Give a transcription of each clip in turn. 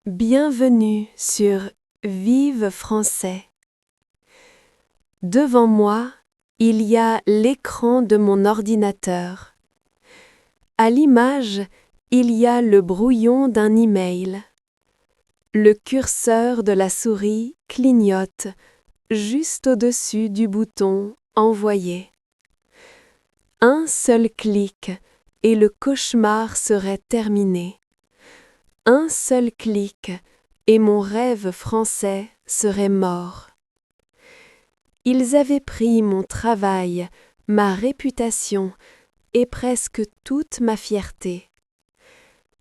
Bienvenue sur Vive Français. Devant moi, il y a l'écran de mon ordinateur. À l'image, il y a le brouillon d'un email. Le curseur de la souris clignote juste au-dessus du bouton Envoyer. Un seul clic et le cauchemar serait terminé. Un seul clic et mon rêve français serait mort. Ils avaient pris mon travail, ma réputation et presque toute ma fierté.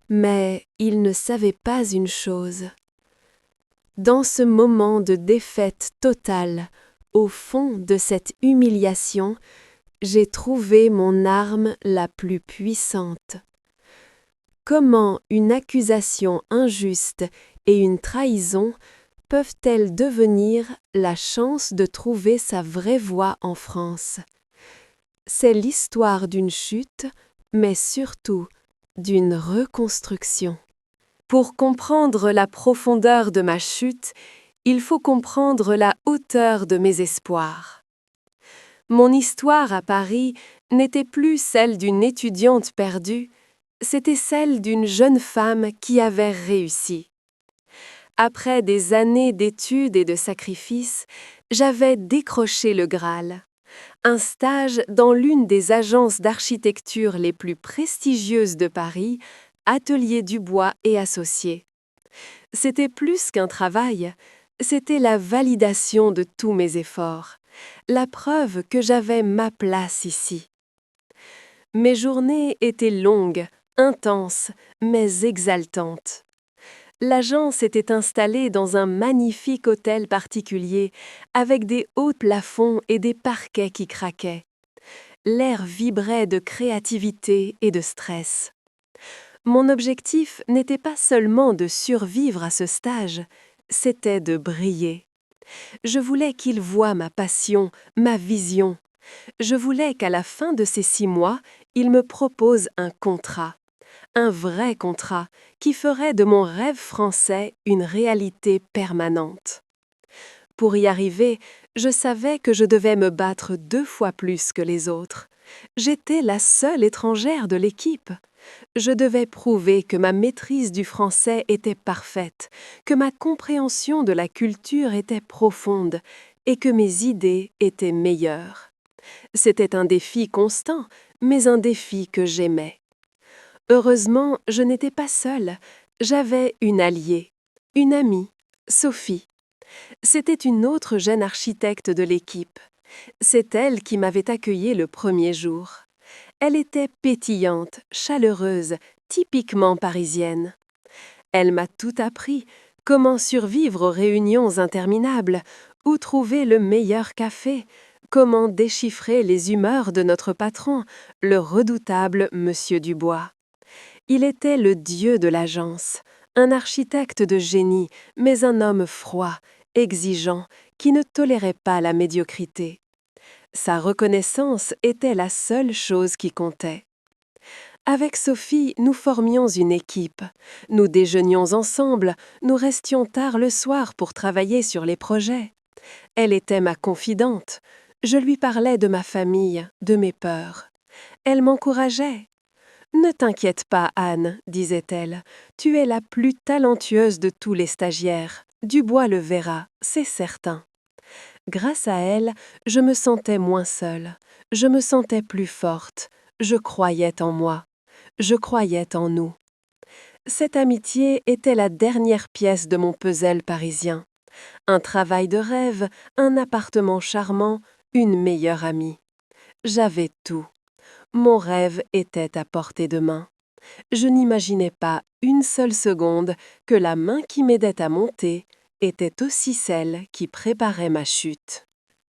Mais ils ne savaient pas une chose. Dans ce moment de défaite totale, au fond de cette humiliation, j'ai trouvé mon arme la plus puissante. Comment une accusation injuste et une trahison peuvent-elles devenir la chance de trouver sa vraie voie en France? C'est l'histoire d'une chute, mais surtout d'une reconstruction. Pour comprendre la profondeur de ma chute, il faut comprendre la hauteur de mes espoirs. Mon histoire à Paris n'était plus celle d'une étudiante perdue, c'était celle d'une jeune femme qui avait réussi. Après des années d'études et de sacrifices, j'avais décroché le Graal, un stage dans l'une des agences d'architecture les plus prestigieuses de Paris, Atelier Dubois et Associés. C'était plus qu'un travail, c'était la validation de tous mes efforts, la preuve que j'avais ma place ici. Mes journées étaient longues, intenses, mais exaltantes. L'agence était installée dans un magnifique hôtel particulier, avec des hauts plafonds et des parquets qui craquaient. L'air vibrait de créativité et de stress. Mon objectif n'était pas seulement de survivre à ce stage, c'était de briller. Je voulais qu'ils voient ma passion, ma vision. Je voulais qu'à la fin de ces 6 mois, ils me proposent un contrat. Un vrai contrat qui ferait de mon rêve français une réalité permanente. Pour y arriver, je savais que je devais me battre 2 fois plus que les autres. J'étais la seule étrangère de l'équipe. Je devais prouver que ma maîtrise du français était parfaite, que ma compréhension de la culture était profonde et que mes idées étaient meilleures. C'était un défi constant, mais un défi que j'aimais. Heureusement, je n'étais pas seule. J'avais une alliée, une amie, Sophie. C'était une autre jeune architecte de l'équipe. C'est elle qui m'avait accueillie le premier jour. Elle était pétillante, chaleureuse, typiquement parisienne. Elle m'a tout appris, comment survivre aux réunions interminables, où trouver le meilleur café, comment déchiffrer les humeurs de notre patron, le redoutable Monsieur Dubois. Il était le dieu de l'agence, un architecte de génie, mais un homme froid, exigeant, qui ne tolérait pas la médiocrité. Sa reconnaissance était la seule chose qui comptait. Avec Sophie, nous formions une équipe. Nous déjeunions ensemble, nous restions tard le soir pour travailler sur les projets. Elle était ma confidente. Je lui parlais de ma famille, de mes peurs. Elle m'encourageait. « Ne t'inquiète pas, Anne, disait-elle, tu es la plus talentueuse de tous les stagiaires. Dubois le verra, c'est certain. » Grâce à elle, je me sentais moins seule, je me sentais plus forte, je croyais en moi, je croyais en nous. Cette amitié était la dernière pièce de mon puzzle parisien. Un travail de rêve, un appartement charmant, une meilleure amie. J'avais tout. Mon rêve était à portée de main. Je n'imaginais pas une seule seconde que la main qui m'aidait à monter était aussi celle qui préparait ma chute.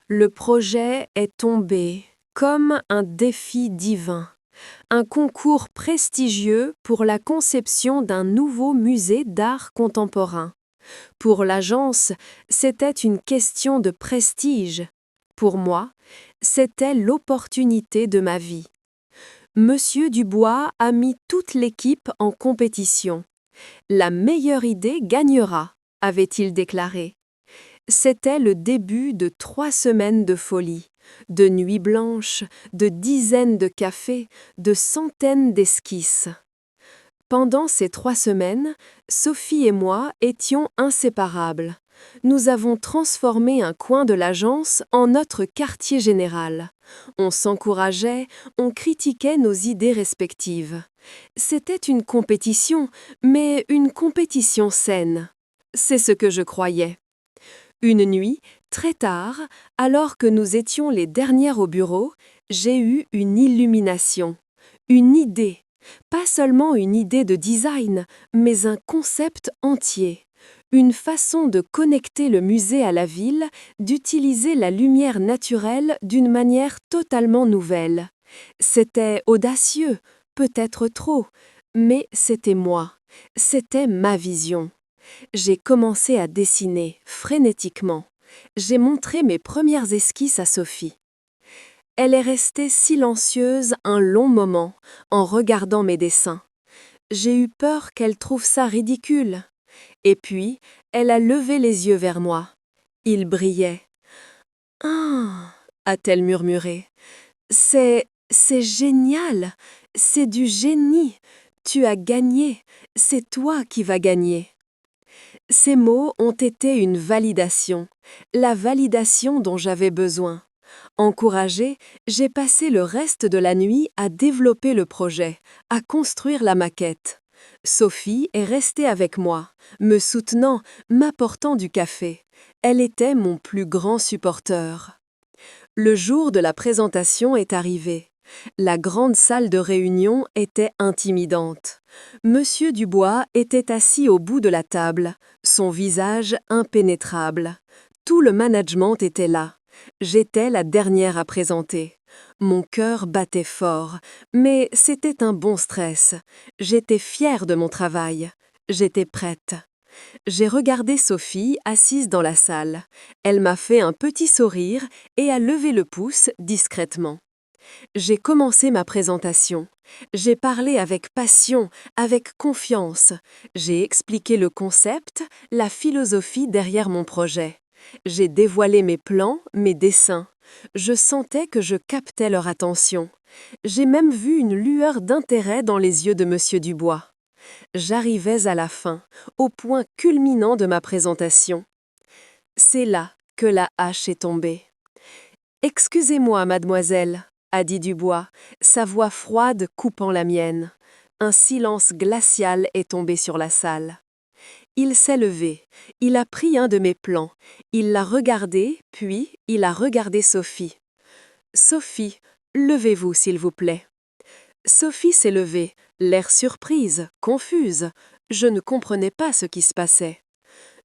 Le projet est tombé comme un défi divin, un concours prestigieux pour la conception d'un nouveau musée d'art contemporain. Pour l'agence, c'était une question de prestige. Pour moi, c'était l'opportunité de ma vie. Monsieur Dubois a mis toute l'équipe en compétition. La meilleure idée gagnera, avait-il déclaré. C'était le début de 3 semaines de folie, de nuits blanches, de dizaines de cafés, de centaines d'esquisses. Pendant ces 3 semaines, Sophie et moi étions inséparables. Nous avons transformé un coin de l'agence en notre quartier général. On s'encourageait, on critiquait nos idées respectives. C'était une compétition, mais une compétition saine. C'est ce que je croyais. Une nuit, très tard, alors que nous étions les dernières au bureau, j'ai eu une illumination, une idée. Pas seulement une idée de design, mais un concept entier. Une façon de connecter le musée à la ville, d'utiliser la lumière naturelle d'une manière totalement nouvelle. C'était audacieux, peut-être trop, mais c'était moi. C'était ma vision. J'ai commencé à dessiner, frénétiquement. J'ai montré mes premières esquisses à Sophie. Elle est restée silencieuse un long moment, en regardant mes dessins. J'ai eu peur qu'elle trouve ça ridicule. Et puis, elle a levé les yeux vers moi. Ils brillaient. « Ah !» a-t-elle murmuré. « C'est génial. C'est du génie. Tu as gagné. C'est toi qui vas gagner. » Ces mots ont été une validation, la validation dont j'avais besoin. Encouragée, j'ai passé le reste de la nuit à développer le projet, à construire la maquette. Sophie est restée avec moi, me soutenant, m'apportant du café. Elle était mon plus grand supporteur. Le jour de la présentation est arrivé. La grande salle de réunion était intimidante. Monsieur Dubois était assis au bout de la table, son visage impénétrable. Tout le management était là. J'étais la dernière à présenter. Mon cœur battait fort, mais c'était un bon stress. J'étais fière de mon travail. J'étais prête. J'ai regardé Sophie assise dans la salle. Elle m'a fait un petit sourire et a levé le pouce discrètement. J'ai commencé ma présentation. J'ai parlé avec passion, avec confiance. J'ai expliqué le concept, la philosophie derrière mon projet. J'ai dévoilé mes plans, mes dessins. Je sentais que je captais leur attention. J'ai même vu une lueur d'intérêt dans les yeux de Monsieur Dubois. J'arrivais à la fin, au point culminant de ma présentation. C'est là que la hache est tombée. « Excusez-moi, mademoiselle », a dit Dubois, sa voix froide coupant la mienne. Un silence glacial est tombé sur la salle. Il s'est levé, il a pris un de mes plans, il l'a regardé, puis il a regardé Sophie. « Sophie, levez-vous s'il vous plaît. » Sophie s'est levée, l'air surprise, confuse. Je ne comprenais pas ce qui se passait.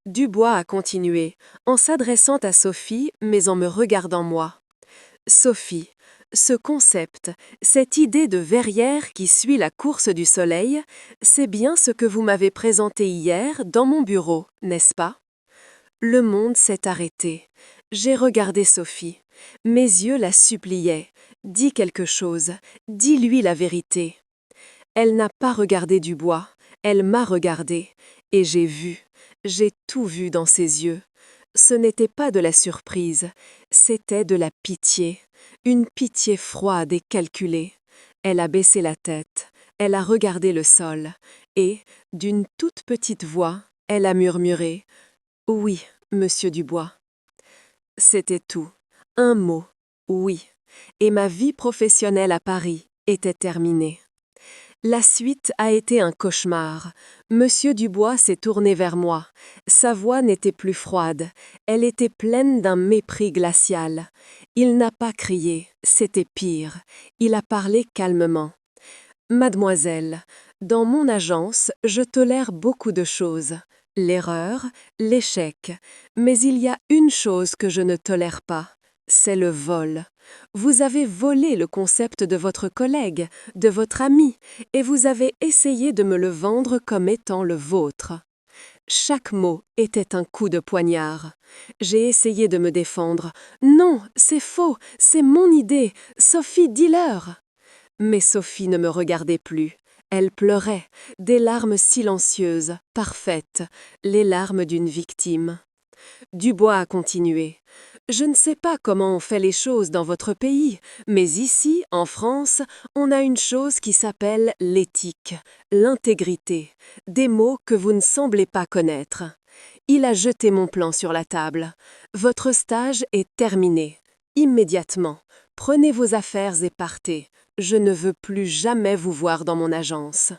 Dubois a continué, en s'adressant à Sophie, mais en me regardant moi. « Sophie, ce concept, cette idée de verrière qui suit la course du soleil, c'est bien ce que vous m'avez présenté hier dans mon bureau, n'est-ce pas ?» Le monde s'est arrêté. J'ai regardé Sophie. Mes yeux la suppliaient. « Dis quelque chose, dis-lui la vérité. » Elle n'a pas regardé Dubois, elle m'a regardé, et j'ai tout vu dans ses yeux. Ce n'était pas de la surprise, c'était de la pitié, une pitié froide et calculée. Elle a baissé la tête, elle a regardé le sol, et, d'une toute petite voix, elle a murmuré « Oui, monsieur Dubois. » C'était tout, un mot, oui, et ma vie professionnelle à Paris était terminée. La suite a été un cauchemar. Monsieur Dubois s'est tourné vers moi. Sa voix n'était plus froide. Elle était pleine d'un mépris glacial. Il n'a pas crié, c'était pire. Il a parlé calmement. « Mademoiselle, dans mon agence, je tolère beaucoup de choses. L'erreur, l'échec. Mais il y a une chose que je ne tolère pas. C'est le vol. Vous avez volé le concept de votre collègue, de votre ami, et vous avez essayé de me le vendre comme étant le vôtre. » Chaque mot était un coup de poignard. J'ai essayé de me défendre. « Non, c'est faux, c'est mon idée. Sophie, dis-leur !» Mais Sophie ne me regardait plus. Elle pleurait, des larmes silencieuses, parfaites, les larmes d'une victime. Dubois a continué. Je ne sais pas comment on fait les choses dans votre pays, mais ici, en France, on a une chose qui s'appelle l'éthique, l'intégrité, des mots que vous ne semblez pas connaître. Il a jeté mon plan sur la table. Votre stage est terminé. Immédiatement, prenez vos affaires et partez. Je ne veux plus jamais vous voir dans mon agence.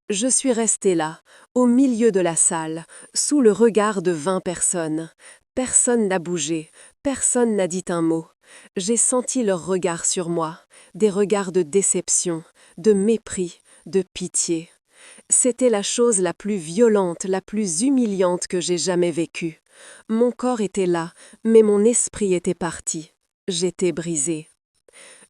Je suis restée là, au milieu de la salle, sous le regard de 20 personnes. Personne n'a bougé, personne n'a dit un mot. J'ai senti leurs regards sur moi, des regards de déception, de mépris, de pitié. C'était la chose la plus violente, la plus humiliante que j'ai jamais vécue. Mon corps était là, mais mon esprit était parti. J'étais brisée.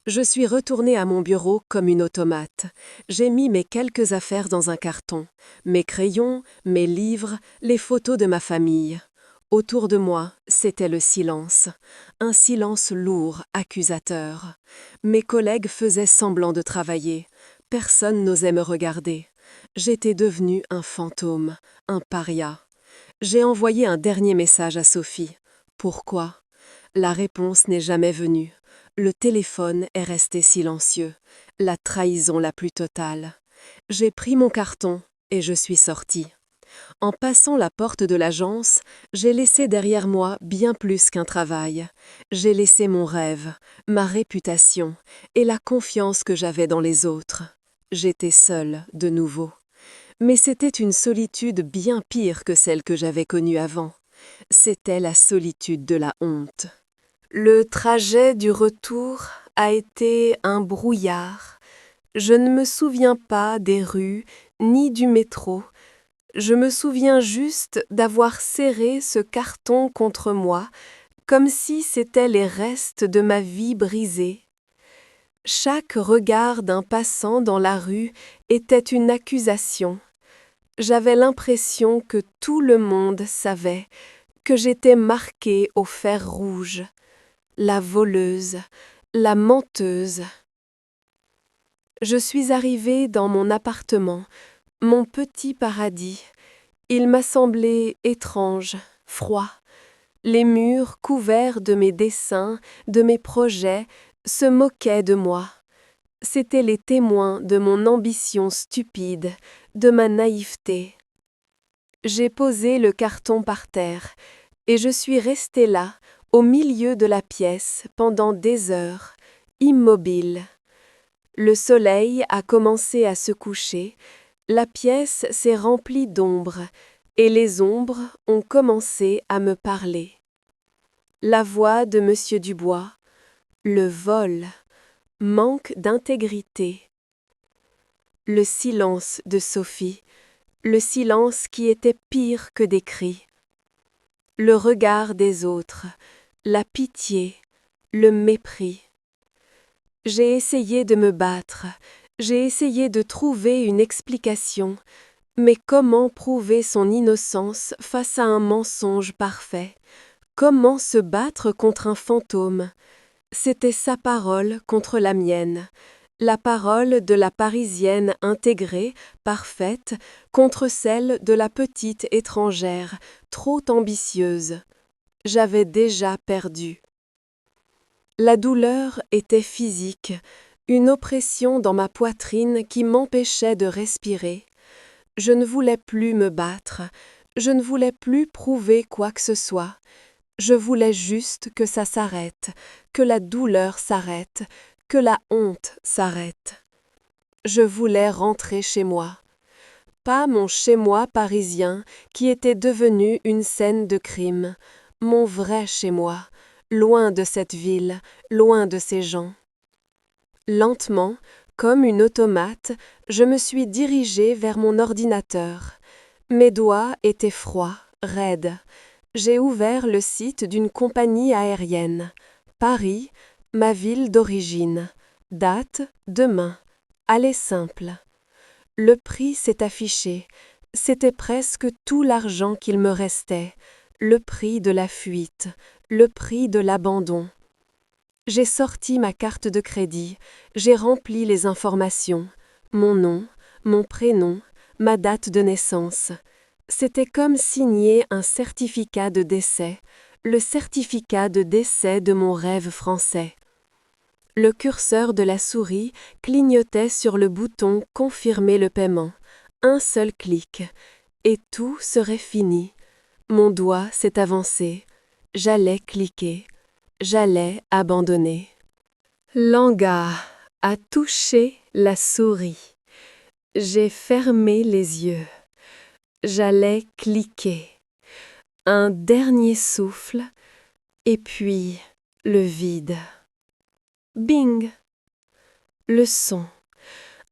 Je suis retournée à mon bureau comme une automate. J'ai mis mes quelques affaires dans un carton. Mes crayons, mes livres, les photos de ma famille. Autour de moi, c'était le silence. Un silence lourd, accusateur. Mes collègues faisaient semblant de travailler. Personne n'osait me regarder. J'étais devenue un fantôme, un paria. J'ai envoyé un dernier message à Sophie. Pourquoi ? La réponse n'est jamais venue. Le téléphone est resté silencieux. La trahison la plus totale. J'ai pris mon carton et je suis sortie. En passant la porte de l'agence, j'ai laissé derrière moi bien plus qu'un travail. J'ai laissé mon rêve, ma réputation et la confiance que j'avais dans les autres. J'étais seule, de nouveau. Mais c'était une solitude bien pire que celle que j'avais connue avant. C'était la solitude de la honte. Le trajet du retour a été un brouillard. Je ne me souviens pas des rues ni du métro. Je me souviens juste d'avoir serré ce carton contre moi, comme si c'était les restes de ma vie brisée. Chaque regard d'un passant dans la rue était une accusation. J'avais l'impression que tout le monde savait, que j'étais marquée au fer rouge. La voleuse, la menteuse. Je suis arrivée dans mon appartement, mon petit paradis. Il m'a semblé étrange, froid. Les murs couverts de mes dessins, de mes projets, se moquaient de moi. C'étaient les témoins de mon ambition stupide, de ma naïveté. J'ai posé le carton par terre et je suis restée là, au milieu de la pièce, pendant des heures, immobile. Le soleil a commencé à se coucher, la pièce s'est remplie d'ombres, et les ombres ont commencé à me parler. La voix de Monsieur Dubois, le vol, manque d'intégrité. Le silence de Sophie, le silence qui était pire que des cris. Le regard des autres, la pitié, le mépris. J'ai essayé de me battre, j'ai essayé de trouver une explication, mais comment prouver son innocence face à un mensonge parfait? Comment se battre contre un fantôme? C'était sa parole contre la mienne, la parole de la Parisienne intégrée, parfaite, contre celle de la petite étrangère, trop ambitieuse. J'avais déjà perdu. La douleur était physique, une oppression dans ma poitrine qui m'empêchait de respirer. Je ne voulais plus me battre, je ne voulais plus prouver quoi que ce soit. Je voulais juste que ça s'arrête, que la douleur s'arrête, que la honte s'arrête. Je voulais rentrer chez moi. Pas mon chez-moi parisien qui était devenu une scène de crime, mon vrai chez-moi, loin de cette ville, loin de ces gens. Lentement, comme une automate, je me suis dirigée vers mon ordinateur. Mes doigts étaient froids, raides. J'ai ouvert le site d'une compagnie aérienne. Paris, ma ville d'origine. Date, demain. Aller simple. Le prix s'est affiché. C'était presque tout l'argent qu'il me restait. Le prix de la fuite. Le prix de l'abandon. J'ai sorti ma carte de crédit. J'ai rempli les informations. Mon nom, mon prénom, ma date de naissance. C'était comme signer un certificat de décès, le certificat de décès de mon rêve français. Le curseur de la souris clignotait sur le bouton « Confirmer le paiement ». Un seul clic, et tout serait fini. Mon doigt s'est avancé. J'allais cliquer. J'allais abandonner. Langa a touché la souris. J'ai fermé les yeux. J'allais cliquer. Un dernier souffle, et puis le vide. Bing! Le son.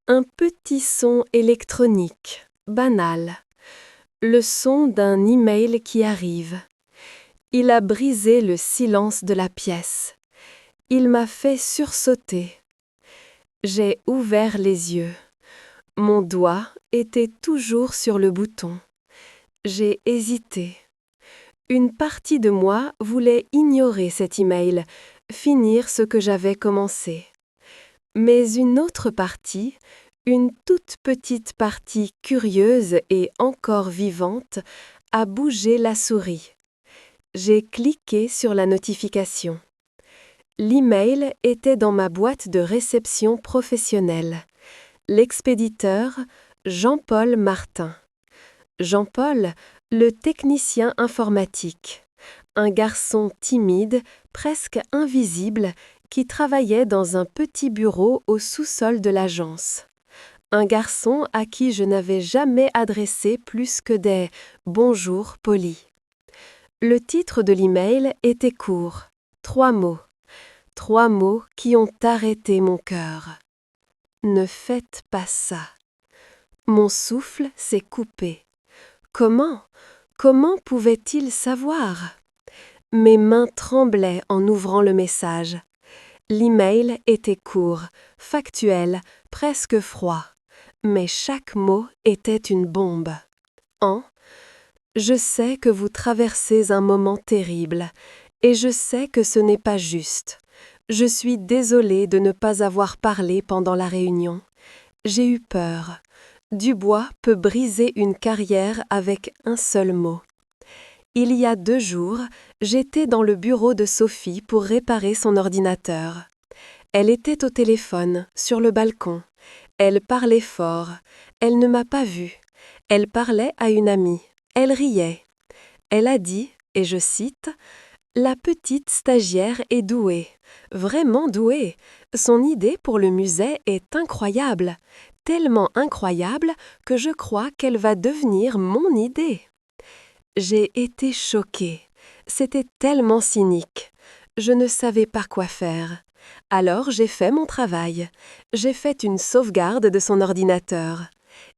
Un petit son électronique, banal. Le son d'un email qui arrive. Il a brisé le silence de la pièce. Il m'a fait sursauter. J'ai ouvert les yeux. Mon doigt était toujours sur le bouton. J'ai hésité. Une partie de moi voulait ignorer cet email, finir ce que j'avais commencé. Mais une autre partie, une toute petite partie curieuse et encore vivante, a bougé la souris. J'ai cliqué sur la notification. L'email était dans ma boîte de réception professionnelle. L'expéditeur, Jean-Paul Martin. Jean-Paul, le technicien informatique. Un garçon timide, presque invisible, qui travaillait dans un petit bureau au sous-sol de l'agence. Un garçon à qui je n'avais jamais adressé plus que des « bonjour » polis. Le titre de l'email était court, 3 mots. 3 mots qui ont arrêté mon cœur. Ne faites pas ça. Mon souffle s'est coupé. Comment pouvait-il savoir? Mes mains tremblaient en ouvrant le message. L'email était court, factuel, presque froid. Mais chaque mot était une bombe. Je sais que vous traversez un moment terrible, et je sais que ce n'est pas juste. Je suis désolée de ne pas avoir parlé pendant la réunion. J'ai eu peur. Dubois peut briser une carrière avec un seul mot. Il y a 2 jours, j'étais dans le bureau de Sophie pour réparer son ordinateur. Elle était au téléphone, sur le balcon. Elle parlait fort. Elle ne m'a pas vue. Elle parlait à une amie. Elle riait. Elle a dit, et je cite, « La petite stagiaire est douée, vraiment douée. Son idée pour le musée est incroyable, tellement incroyable que je crois qu'elle va devenir mon idée. » J'ai été choquée. C'était tellement cynique. Je ne savais pas quoi faire. Alors j'ai fait mon travail. J'ai fait une sauvegarde de son ordinateur.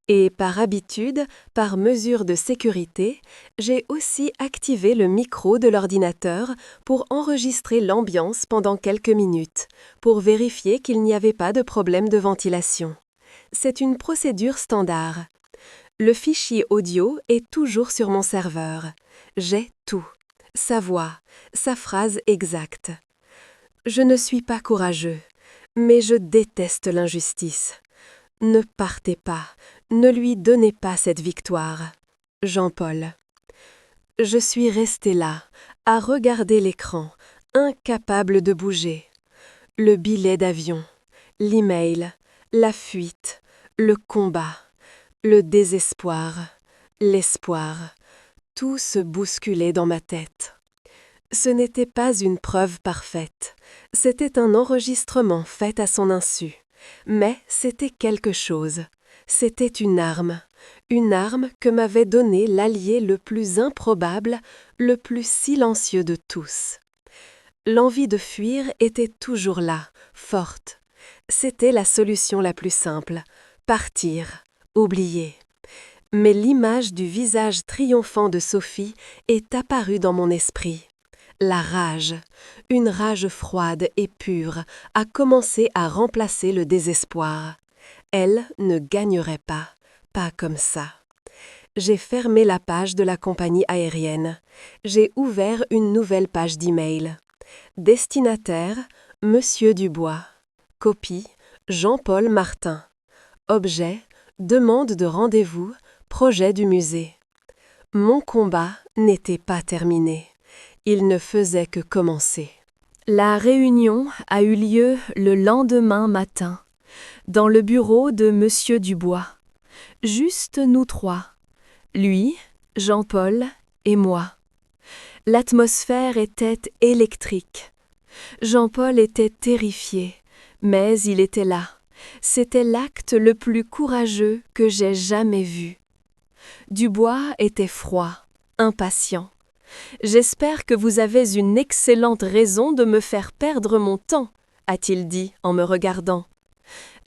Et par habitude, par mesure de sécurité, j'ai aussi activé le micro de l'ordinateur pour enregistrer l'ambiance pendant quelques minutes, pour vérifier qu'il n'y avait pas de problème de ventilation. C'est une procédure standard. Le fichier audio est toujours sur mon serveur. J'ai tout. Sa voix, sa phrase exacte. Je ne suis pas courageux, mais je déteste l'injustice. Ne partez pas, ne lui donnez pas cette victoire. Jean-Paul. Je suis restée là, à regarder l'écran, incapable de bouger. Le billet d'avion, l'email, la fuite, le combat, le désespoir, l'espoir, tout se bousculait dans ma tête. Ce n'était pas une preuve parfaite, c'était un enregistrement fait à son insu. Mais c'était quelque chose. C'était une arme que m'avait donnée l'allié le plus improbable, le plus silencieux de tous. L'envie de fuir était toujours là, forte. C'était la solution la plus simple, partir, oublier. Mais l'image du visage triomphant de Sophie est apparue dans mon esprit. La rage, une rage froide et pure, a commencé à remplacer le désespoir. Elle ne gagnerait pas comme ça. J'ai fermé la page de la compagnie aérienne. J'ai ouvert une nouvelle page d'email. Destinataire, Monsieur Dubois. Copie, Jean-Paul Martin. Objet, Demande de rendez-vous, projet du musée. Mon combat n'était pas terminé. Il ne faisait que commencer. La réunion a eu lieu le lendemain matin, dans le bureau de Monsieur Dubois. Juste nous trois, lui, Jean-Paul et moi. L'atmosphère était électrique. Jean-Paul était terrifié, mais il était là. C'était l'acte le plus courageux que j'ai jamais vu. Dubois était froid, impatient. « J'espère que vous avez une excellente raison de me faire perdre mon temps, » a-t-il dit en me regardant.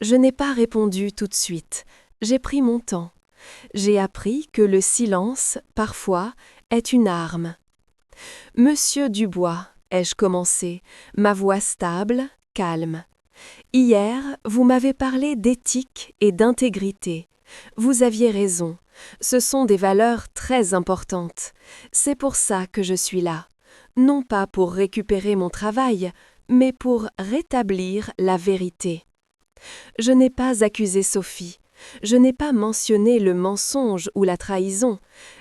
Je n'ai pas répondu tout de suite. J'ai pris mon temps. J'ai appris que le silence, parfois, est une arme. « Monsieur Dubois, ai-je commencé, ma voix stable, calme. Hier, vous m'avez parlé d'éthique et d'intégrité. Vous aviez raison. Ce sont des valeurs très importantes. C'est pour ça que je suis là. Non pas pour récupérer mon travail, mais pour rétablir la vérité. Je n'ai pas accusé Sophie. Je n'ai pas mentionné le mensonge ou la trahison.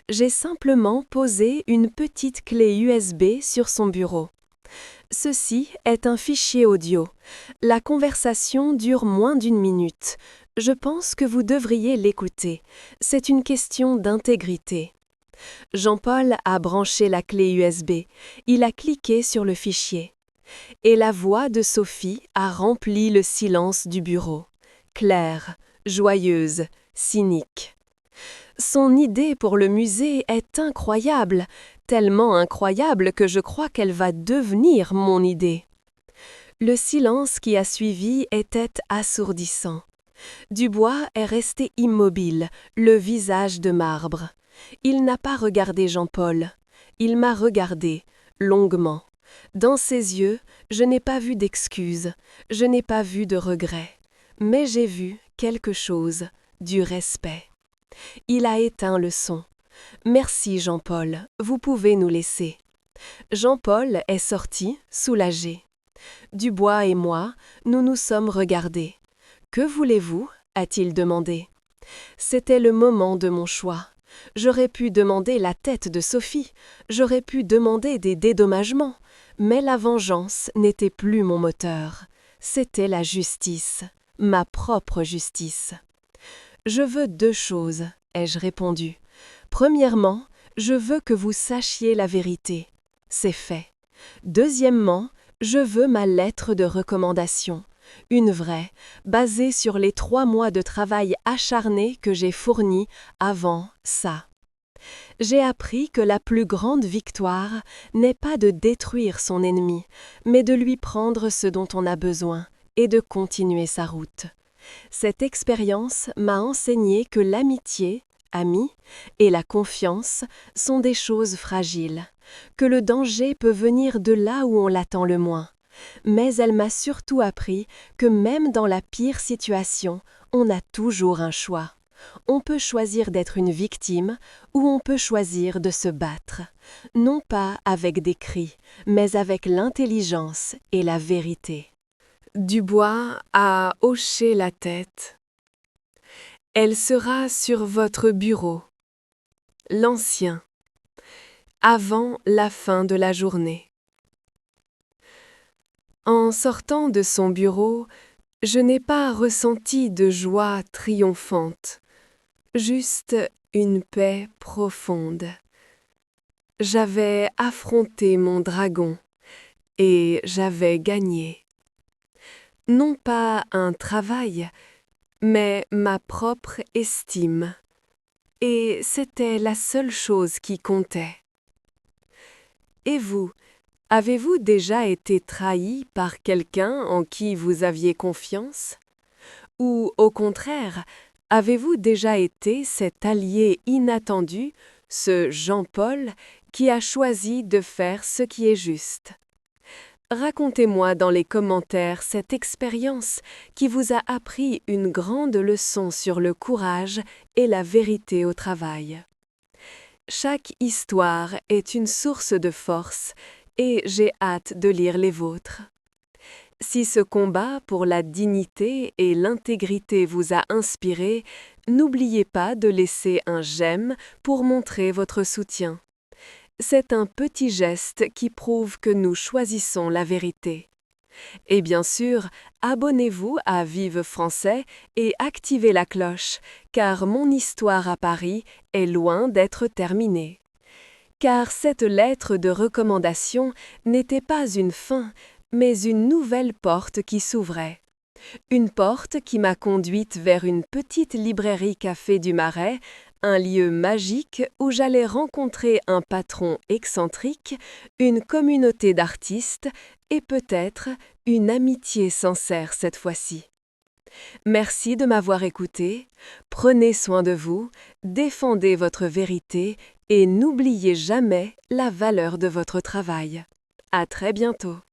J'ai simplement posé une petite clé USB sur son bureau. Ceci est un fichier audio. La conversation dure moins d'1 minute. Je pense que vous devriez l'écouter. C'est une question d'intégrité. Jean-Paul a branché la clé USB. Il a cliqué sur le fichier. Et la voix de Sophie a rempli le silence du bureau. Claire, joyeuse, cynique. Son idée pour le musée est incroyable, tellement incroyable que je crois qu'elle va devenir mon idée. Le silence qui a suivi était assourdissant. Dubois est resté immobile, le visage de marbre. Il n'a pas regardé Jean-Paul. Il m'a regardé, longuement. Dans ses yeux, je n'ai pas vu d'excuses, je n'ai pas vu de regret. Mais j'ai vu quelque chose, du respect. Il a éteint le son. « Merci Jean-Paul, vous pouvez nous laisser. » Jean-Paul est sorti, soulagé. Dubois et moi, nous nous sommes regardés. « Que voulez-vous » a-t-il demandé. C'était le moment de mon choix. J'aurais pu demander la tête de Sophie, j'aurais pu demander des dédommagements, mais la vengeance n'était plus mon moteur. C'était la justice, ma propre justice. « Je veux 2 choses, ai-je répondu. Premièrement, je veux que vous sachiez la vérité. C'est fait. Deuxièmement, je veux ma lettre de recommandation. Une vraie, basée sur les 3 mois de travail acharné que j'ai fournis avant ça. J'ai appris que la plus grande victoire n'est pas de détruire son ennemi, mais de lui prendre ce dont on a besoin et de continuer sa route. Cette expérience m'a enseigné que l'amitié, amis, et la confiance sont des choses fragiles, que le danger peut venir de là où on l'attend le moins. Mais elle m'a surtout appris que même dans la pire situation, on a toujours un choix. On peut choisir d'être une victime ou on peut choisir de se battre, non pas avec des cris, mais avec l'intelligence et la vérité. Dubois a hoché la tête. Elle sera sur votre bureau. L'ancien. Avant la fin de la journée. En sortant de son bureau, je n'ai pas ressenti de joie triomphante, juste une paix profonde. J'avais affronté mon dragon et j'avais gagné. Non pas un travail, mais ma propre estime. Et c'était la seule chose qui comptait. Et vous, avez-vous déjà été trahi par quelqu'un en qui vous aviez confiance? Ou au contraire, avez-vous déjà été cet allié inattendu, ce Jean-Paul, qui a choisi de faire ce qui est juste? Racontez-moi dans les commentaires cette expérience qui vous a appris une grande leçon sur le courage et la vérité au travail. Chaque histoire est une source de force et j'ai hâte de lire les vôtres. Si ce combat pour la dignité et l'intégrité vous a inspiré, n'oubliez pas de laisser un j'aime pour montrer votre soutien. C'est un petit geste qui prouve que nous choisissons la vérité. Et bien sûr, abonnez-vous à Vive Français et activez la cloche, car mon histoire à Paris est loin d'être terminée. Car cette lettre de recommandation n'était pas une fin, mais une nouvelle porte qui s'ouvrait. Une porte qui m'a conduite vers une petite librairie café du Marais, un lieu magique où j'allais rencontrer un patron excentrique, une communauté d'artistes et peut-être une amitié sincère cette fois-ci. Merci de m'avoir écouté, prenez soin de vous, défendez votre vérité et n'oubliez jamais la valeur de votre travail. À très bientôt.